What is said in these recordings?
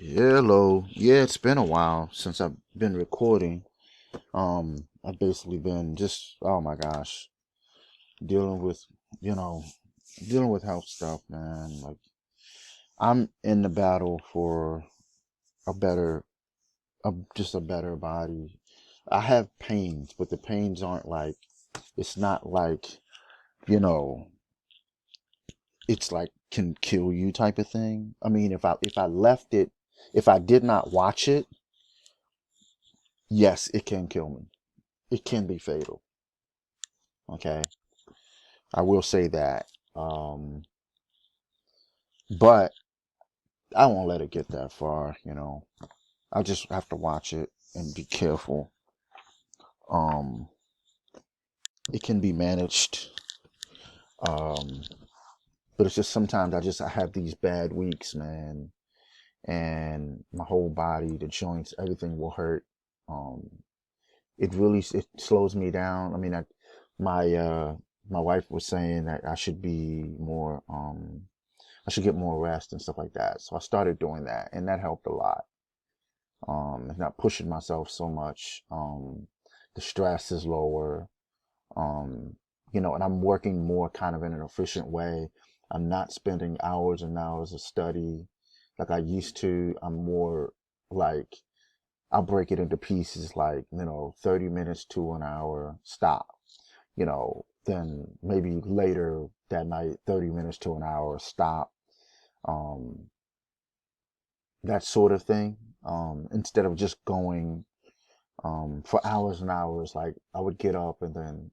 Hello. Yeah, it's been a while since I've been recording. I've basically been just, oh my gosh, dealing with, you know, dealing with health stuff, man. Like, I'm in the battle for a better, just a better body. I have pains, but the pains aren't like, it's not like, you know, it's like can kill you type of thing. I mean, if I left it, if I did not watch it, yes, it can kill me. It can be fatal. Okay, I will say that. Um, but I won't let it get that far. I'll just have to watch it and be careful. Um, it can be managed. Um, but it's just sometimes I have these bad weeks, man, and my whole body, the joints, everything will hurt. Um, it slows me down. I mean, my uh, my wife was saying that I should be more I should get more rest and stuff like that. So I started doing that, and that helped a lot. Not pushing myself so much. The stress is lower. Um, and I'm working more kind of in an efficient way. I'm not spending hours and hours of study like I used to. I'm more like I'll break it into pieces, like 30 minutes to an hour. Stop. Then maybe later that night, 30 minutes to an hour. Stop. Um, that sort of thing. Instead of just going for hours and hours, like I would get up and then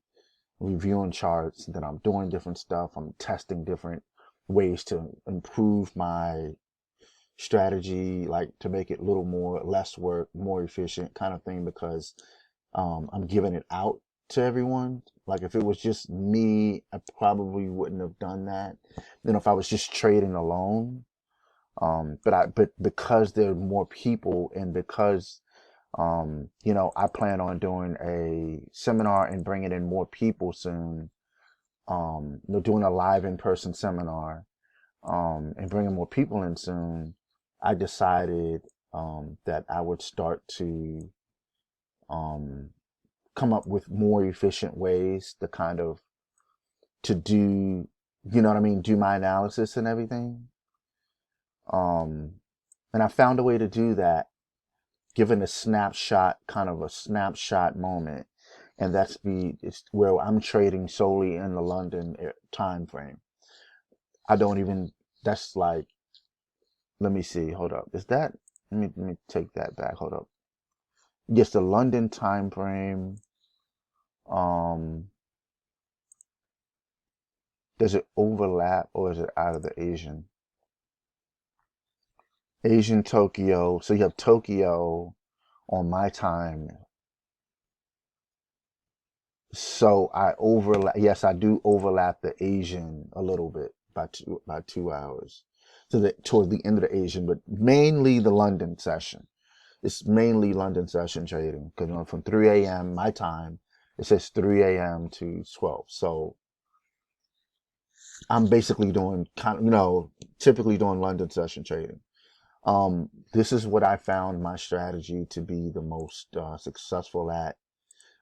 reviewing charts, and then I'm doing different stuff. I'm testing different ways to improve my strategy, like to make it a little more, less work, more efficient kind of thing, because I'm giving it out to everyone. Like if it was just me, I probably wouldn't have done that. Then if I was just trading alone, but because there are more people, and because I plan on doing a seminar and bringing in more people soon. Doing a live in-person seminar, and bringing more people in soon. I decided that I would start to um, come up with more efficient ways to kind of to do, you know what I mean, do my analysis and everything. Um, and I found a way to do that, given a snapshot, kind of a snapshot moment, and it's where I'm trading solely in the London time frame. I don't even. That's like, let me see. Hold up. Is that? Let me take that back. Hold up. Yes, the London time frame. Um, does it overlap, or is it out of the Asian Tokyo? So you have Tokyo on my time. So I overlap. Yes, I do overlap the Asian a little bit by 2 hours. So that towards the end of the Asian, but mainly the London session. It's mainly London session trading, because from 3 a.m. my time, it says 3 a.m. to 12. So I'm basically doing typically doing London session trading. This is what I found my strategy to be the most successful at,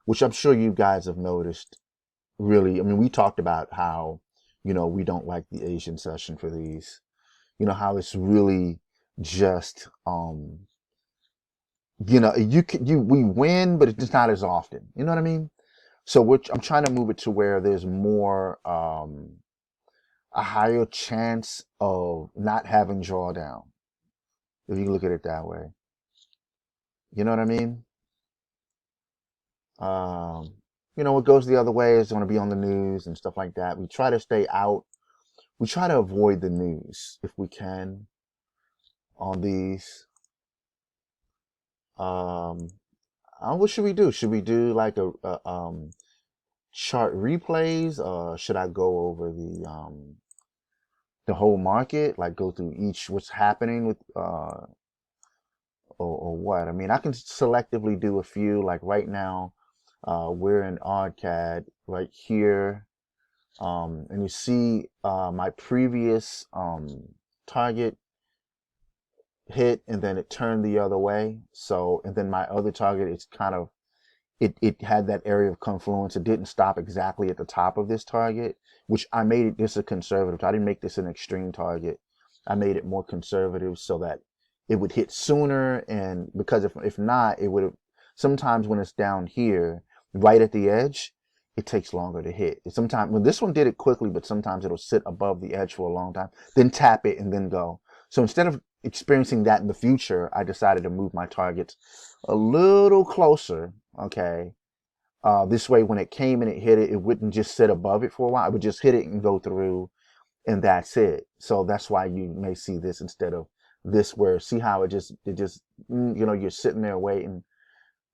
which I'm sure you guys have noticed. Really, I mean, we talked about how, we don't like the Asian session for these, how it's really just, we win, but it's not as often. You know what I mean? So which I'm trying to move it to where there's more, a higher chance of not having drawdown, if you look at it that way. You know what I mean? Um, what goes the other way is going to be on the news and stuff like that. We try to stay out. We try to avoid the news if we can on these. Um, what should we do? Should we do like a chart replays, or should I go over the whole market, like go through each what's happening with or what? I mean, I can selectively do a few. Like right now, we're in EURCAD right here, and you see my previous target hit and then it turned the other way. So, and then my other target, it's kind of, it had that area of confluence. It didn't stop exactly at the top of this target, which I made it this a conservative. I didn't make this an extreme target. I made it more conservative so that it would hit sooner. And because if not, it would have, sometimes when it's down here, right at the edge, it takes longer to hit. Sometimes, when this one did it quickly, but sometimes it'll sit above the edge for a long time, then tap it and then go. So instead of experiencing that in the future, I decided to move my targets a little closer. Okay. This way, when it came and it hit it, it wouldn't just sit above it for a while. It would just hit it and go through, and that's it. So that's why you may see this instead of this, where see how it just, you're sitting there waiting.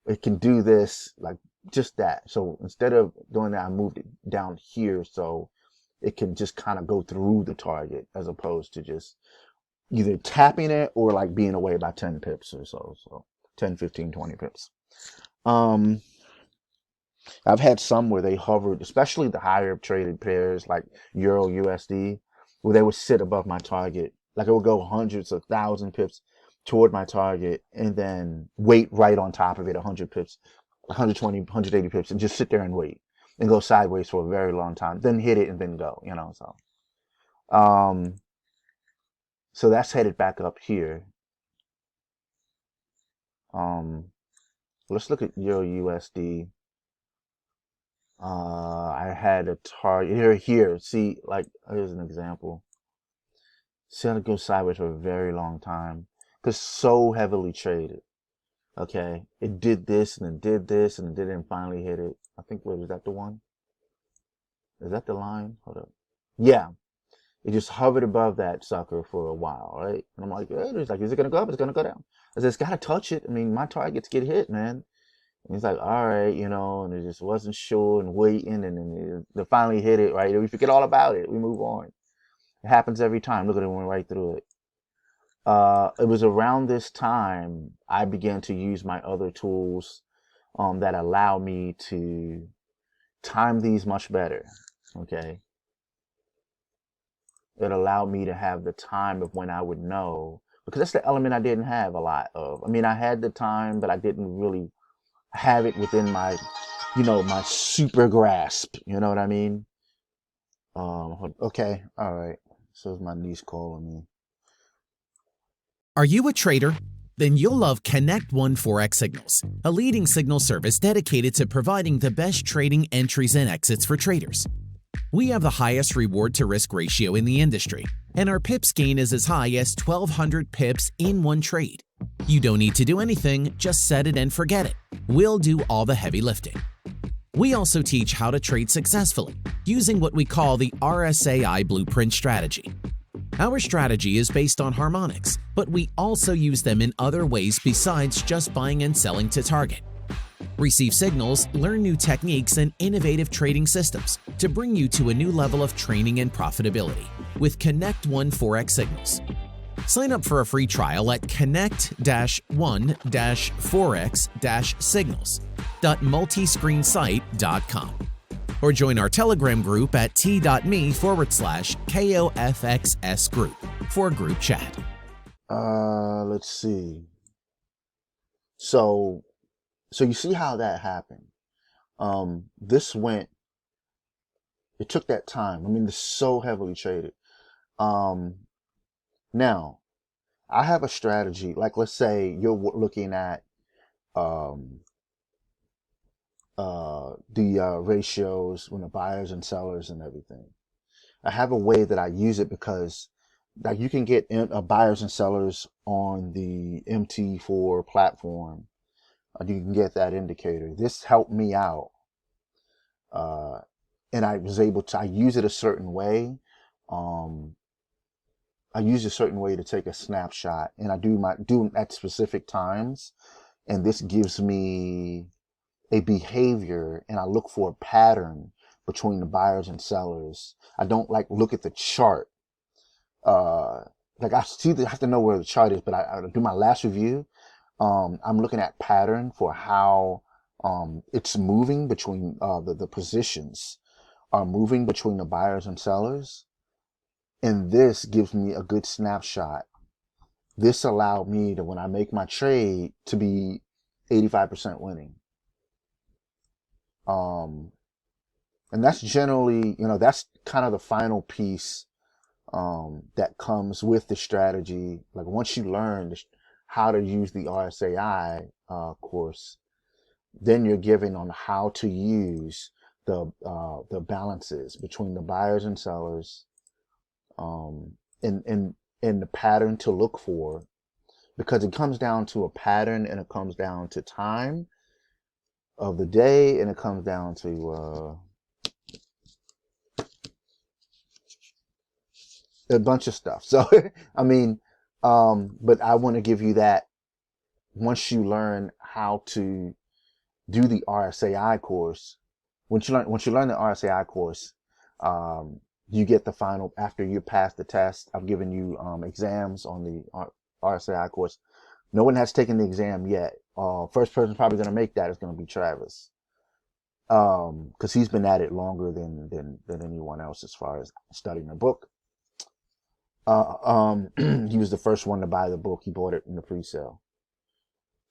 It can do this, like just that. So instead of doing that, I moved it down here so it can just kind of go through the target as opposed to just either tapping it or like being away by 10 pips or so. So 10, 15, 20 pips. I've had some where they hovered, especially the higher traded pairs like Euro USD, where they would sit above my target. Like it would go hundreds of thousand pips toward my target and then wait right on top of it, 100 pips, 120, 180 pips, and just sit there and wait and go sideways for a very long time, then hit it and then go, so that's headed back up here. Let's look at Euro USD. I had a target here. See, like, here's an example. See how it goes sideways for a very long time. Because so heavily traded. Okay. It did this and it did this and it didn't finally hit it. I think, wait, was that the one? Is that the line? Hold up. Yeah. It just hovered above that sucker for a while, right? And I'm like, hey, it's like, is it going to go up? It's going to go down. I said, it's got to touch it. I mean, my targets get hit, man. And he's like, all right, and it just wasn't sure and waiting. And then they finally hit it, right? We forget all about it. We move on. It happens every time. Look at it, went right through it. It was around this time I began to use my other tools that allow me to time these much better. Okay. It allowed me to have the time of when I would know, because that's the element I didn't have a lot of. I mean, I had the time, but I didn't really have it within my, my super grasp. You know what I mean? Okay. All right. So is my niece calling me. Are you a trader? Then you'll love Connect One Forex Signals, a leading signal service dedicated to providing the best trading entries and exits for traders. We have the highest reward to risk ratio in the industry, and our pips gain is as high as 1,200 pips in one trade. You don't need to do anything, just set it and forget it. We'll do all the heavy lifting. We also teach how to trade successfully using what we call the RSAI blueprint strategy. Our strategy is based on harmonics, but we also use them in other ways besides just buying and selling to target. Receive signals, learn new techniques and innovative trading systems to bring you to a new level of training and profitability with Connect One Forex Signals. Sign up for a free trial at connect-1-forex-signals.multiscreensite.com or join our Telegram group at t.me/KOFXS group for group chat. Let's see. So you see how that happened. This went, it took that time. I mean, it's so heavily traded. Now, I have a strategy. Like, let's say you're looking at the ratios when the buyers and sellers and everything. I have a way that I use it because, like, you can get buyers and sellers on the MT4 platform. You can get that indicator. This helped me out. And I was able to, I use it a certain way. I use a certain way to take a snapshot, and I do at specific times. And this gives me a behavior, and I look for a pattern between the buyers and sellers. I don't like look at the chart. Like I have to know where the chart is, but I do my last review. I'm looking at pattern for how it's moving between the positions are moving between the buyers and sellers. And this gives me a good snapshot this allowed me to, when I make my trade, to be 85% winning. And that's generally, that's kind of the final piece that comes with the strategy. Like once you learn how to use the RSAI course, then you're given on how to use the balances between the buyers and sellers, and the pattern to look for, because it comes down to a pattern, and it comes down to time of the day, and it comes down to a bunch of stuff. So I mean, but I want to give you that once you learn how to do the RSAI course. Once you learn the RSAI course, you get the final, after you pass the test. I've given you exams on the RSAI course. No one has taken the exam yet. First person probably going to make that is going to be Travis, because he's been at it longer than anyone else as far as studying the book. He was the first one to buy the book. He bought it in the pre-sale,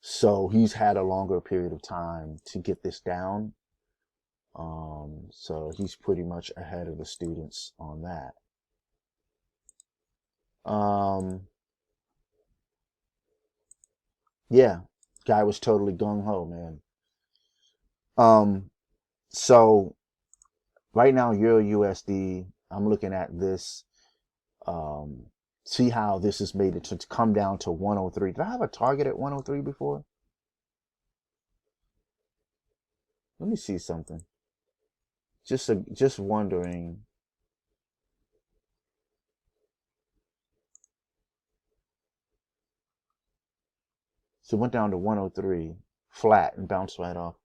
so he's had a longer period of time to get this down. So he's pretty much ahead of the students on that. Yeah, guy was totally gung-ho, man. So right now, Euro USD, I'm looking at this, see how this has made it to come down to 103. Did I have a target at 103 before? Let me see something. Just wondering. So it went down to 103 flat and bounced right off.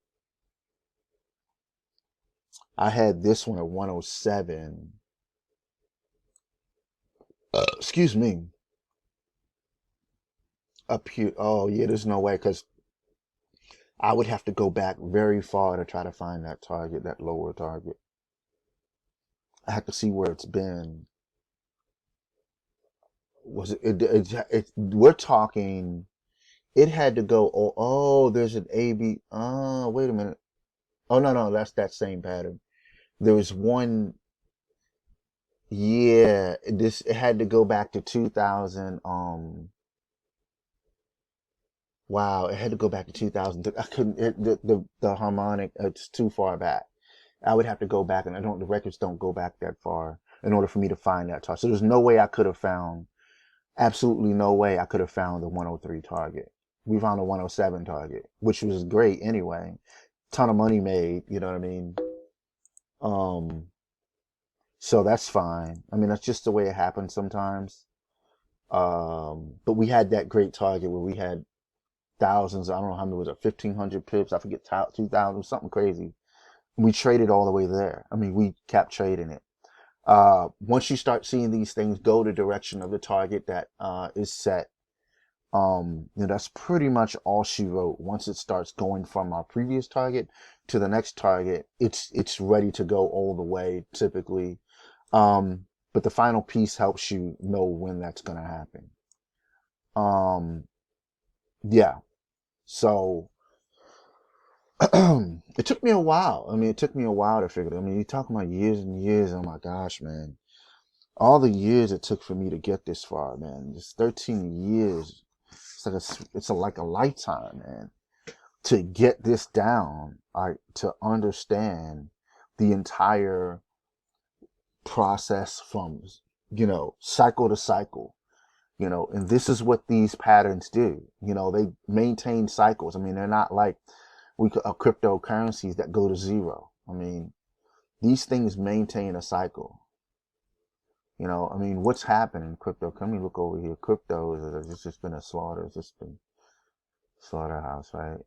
I had this one at 107. Excuse me. Up here. Oh yeah, there's no way, because I would have to go back very far to try to find that target, that lower target. I have to see where it's been. Was we're talking, it had to go, there's an AB. Oh, wait a minute. Oh, no, that's that same pattern. There was one, yeah, it had to go back to 2000. Wow, it had to go back to 2000. I couldn't, the harmonic, it's too far back. I would have to go back, and the records don't go back that far in order for me to find that target. So there's no way I could have found, absolutely no way I could have found the 103 target. We found a 107 target, which was great anyway. Ton of money made, you know what I mean? So that's fine. I mean, that's just the way it happens sometimes. But we had that great target where we had thousands, I don't know how many was it, 1,500 pips, I forget, 2,000, something crazy. We traded all the way there. I mean, we kept trading it. Once you start seeing these things go the direction of the target that is set, that's pretty much all she wrote. Once it starts going from our previous target to the next target, it's ready to go all the way typically. But the final piece helps you know when that's going to happen. Yeah. So it took me a while. I mean, it took me a while to figure it. I mean, you're talking about years and years. Oh my gosh, man. All the years it took for me to get this far, man. Just 13 years. It's like a lifetime, man, to get this down, to understand the entire process from, cycle to cycle, and this is what these patterns do. They maintain cycles. I mean, they're not like cryptocurrencies that go to zero. I mean, these things maintain a cycle. I mean, what's happened in crypto? Let me look over here. Crypto, it's just been a slaughter. It's just been slaughterhouse, right?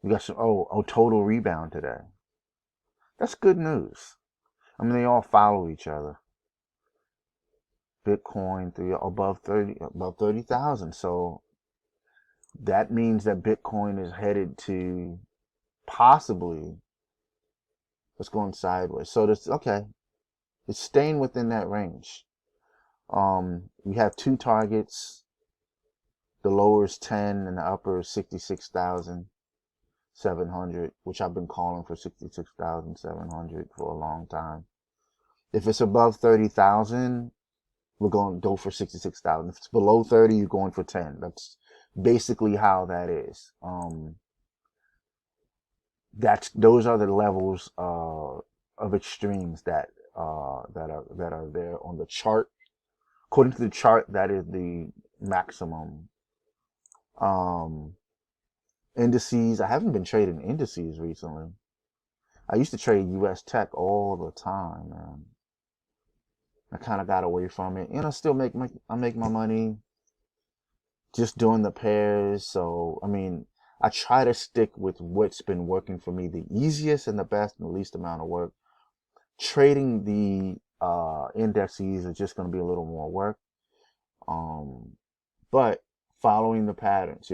We got some, total rebound today. That's good news. I mean, they all follow each other. Bitcoin above 30,000. So that means that Bitcoin is headed to possibly, it's going sideways. So this, okay, it's staying within that range. We have two targets. The lower is 10 and the upper is 66,700, which I've been calling for 66,700 for a long time. If it's above 30,000, we're going to go for 66,000. If it's below 30, you're going for 10. That's basically how that is. Those are the levels of extremes that are there on the chart. According to the chart, that is the maximum. Indices. I haven't been trading indices recently. I used to trade US tech all the time, man. I kind of got away from it. I still make my money just doing the pairs. So, I mean, I try to stick with what's been working for me the easiest and the best and the least amount of work. Trading the indexes is just going to be a little more work. But following the patterns,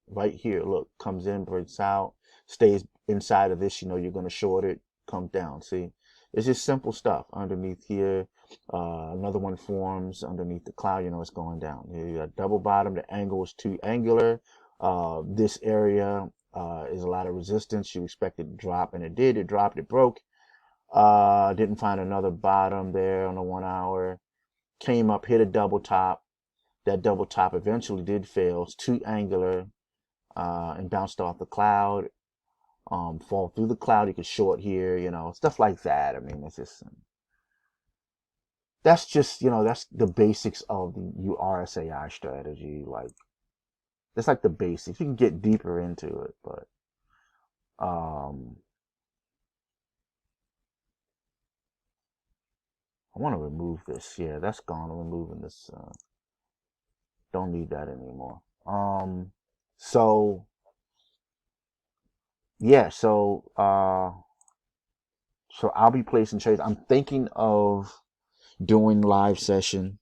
right here, look, comes in, breaks out, stays inside of this, you're going to short it, comes down. See, it's just simple stuff. Underneath here, another one forms underneath the cloud, it's going down. You got double bottom, the angle is too angular. This area is a lot of resistance. You expect it to drop, and it did. It dropped, it broke. Didn't find another bottom there on the 1 hour. Came up, hit a double top. That double top eventually did fail. It's too angular, and bounced off the cloud. Fall through the cloud. You could short here, stuff like that. I mean, that's just that's the basics of the RSAI strategy. Like, that's like the basics. You can get deeper into it, but I want to remove this. Yeah, that's gone. I'm removing this. Don't need that anymore. So yeah, so I'll be placing trades. I'm thinking of doing live session,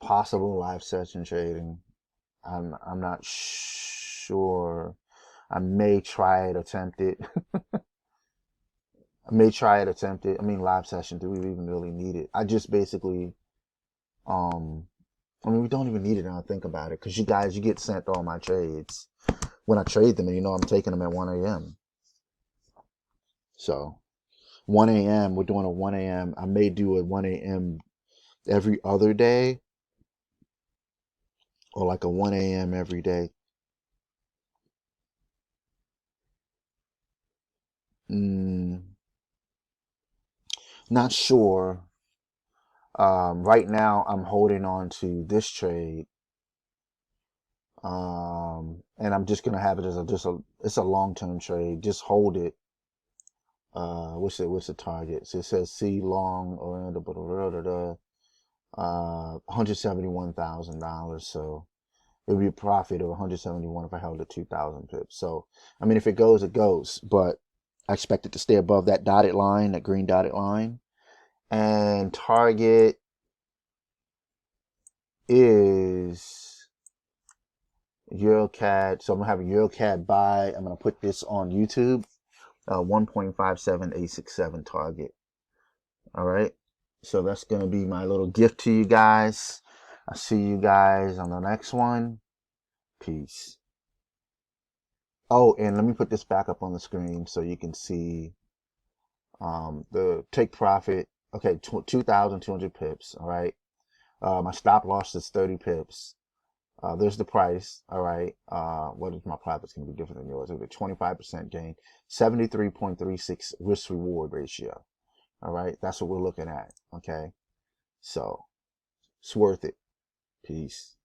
possible live session trading. I'm not sure. I may try it, attempt it. I mean, live session. Do we even really need it? I just basically, I mean, we don't even need it now. Think about it, because you get sent all my trades when I trade them, and I'm taking them at 1 a.m. So 1 a.m. We're doing a 1 a.m. I may do a 1 a.m. every other day, or like a 1 a.m. every day. Not sure. Right now, I'm holding on to this trade, and I'm just gonna have it as it's a long-term trade. Just hold it. What's the target? So it says C long or $171,000. So it would be a profit of 171 if I held it 2,000 pips. So I mean, if it goes, it goes. But I expect it to stay above that dotted line, that green dotted line. And target is EURCAD. So I'm gonna have a EURCAD buy. I'm gonna put this on YouTube. 1.57867 target. All right. So that's gonna be my little gift to you guys. I'll see you guys on the next one. Peace. Oh, and let me put this back up on the screen so you can see the take profit. Okay, 2,200 pips. All right. My stop loss is 30 pips. There's the price. All right. What is my profit's going to be different than yours? It'll be 25% gain, 73.36 risk reward ratio. All right. That's what we're looking at. Okay. So it's worth it. Peace.